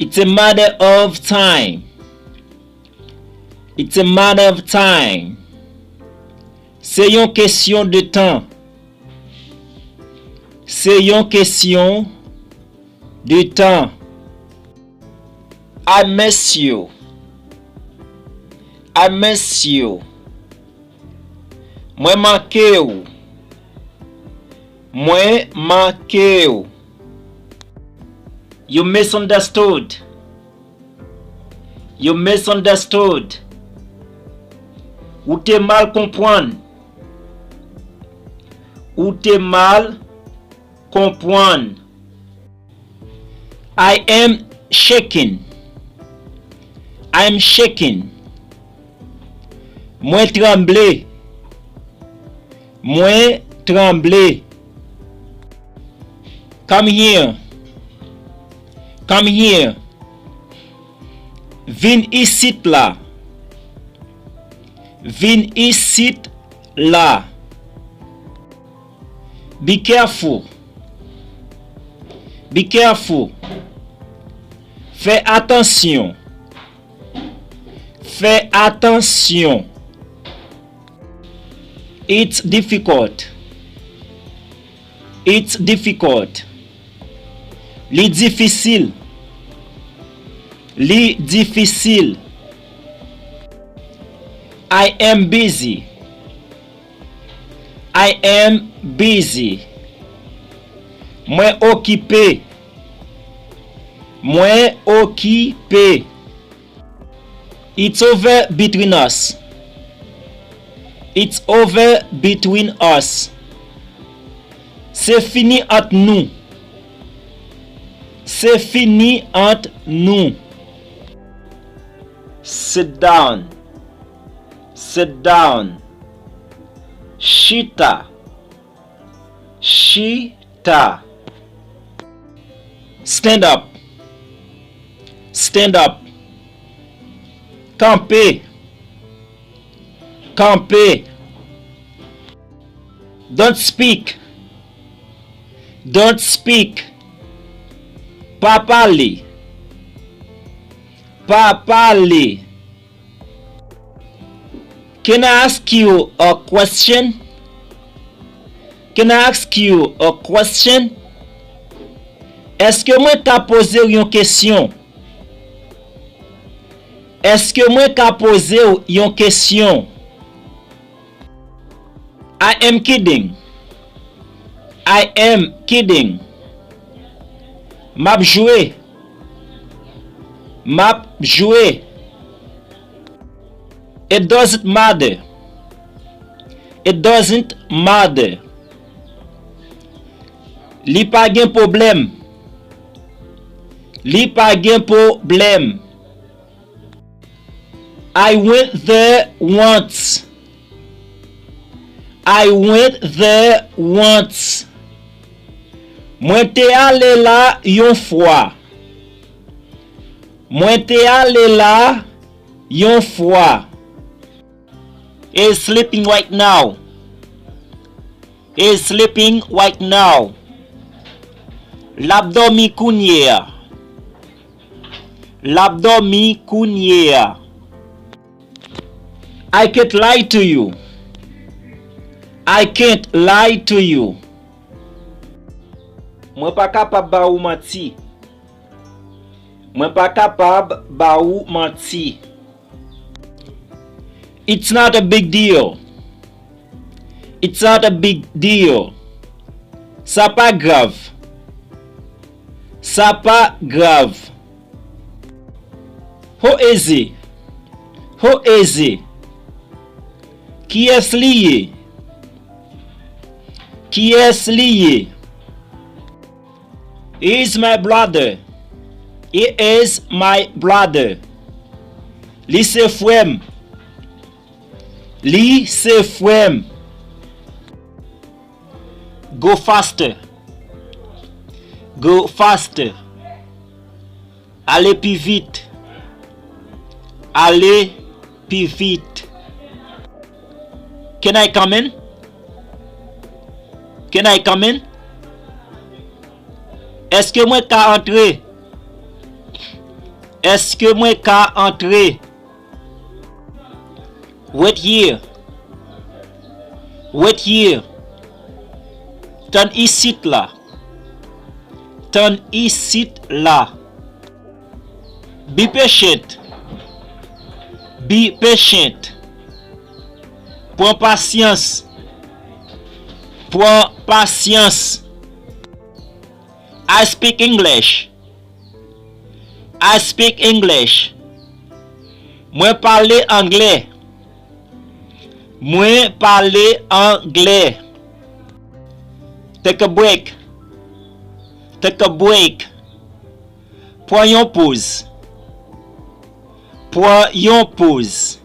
It's a matter of time. It's a matter of time. C'est une question de temps. C'est une question de temps. I miss you. I miss you. Moi manqué ou. Moi manqué ou. You misunderstood. You misunderstood. Ou t'es mal comprendre. Ou t'es mal comprendre. I am shaking. I am shaking. Moi tremblé. Moi tremblé. Come here. Come here. Vin ici là. Vin ici là. Be careful. Be careful. Fais attention. Fais attention. It's difficult. It's difficult. Li difficile. Li difficile. I am busy. I am busy. Moi occupé. Moi occupé. It's over between us. It's over between us. C'est fini entre nous. C'est fini entre nous. Sit down. Sit down. Shita. Shita. Stand up. Stand up. Camper. Camper. Don't speak. Don't speak. Pas parler. Pas parler. Can I ask you a question? Can I ask you a question? Est-ce que moi t'as posé une question? Est-ce que moi t'as posé une question? I am kidding. I am kidding. Map joué. Map joué. It doesn't matter. It doesn't matter. Li pa gen problème. Li pa gen problème. I went there once. I went there once. Mwen te ale la yon fois. Mwen te ale la yon fois. Is sleeping right now. Is sleeping right now. L'abdomi kounye. L'abdomi kounye. I can't lie to you. I can't lie to you. Mwen pa kapab ba ou manti. Mwen pa kapab ba ou manti. It's not a big deal. It's not a big deal. Ça pas grave. Ça pas grave. How is it? How is it? Qui est lié? Qui est lié? He is my brother. He is my brother. Li se frère. Li se frère. Go faster. Go faster. Allez plus vite. Allez plus vite. Can I come in? Can I come in? Est-ce que moi ka entrer? Est-ce que moi ka entrer? Wait here. Wait here. Tan ici là. Tan ici là. Be patient. Be patient. Prends patience. Prends patience. I speak English. I speak English. Moi parler anglais. Moi parler anglais. Take a break. Take a break. Prends une pause. Prends une pause.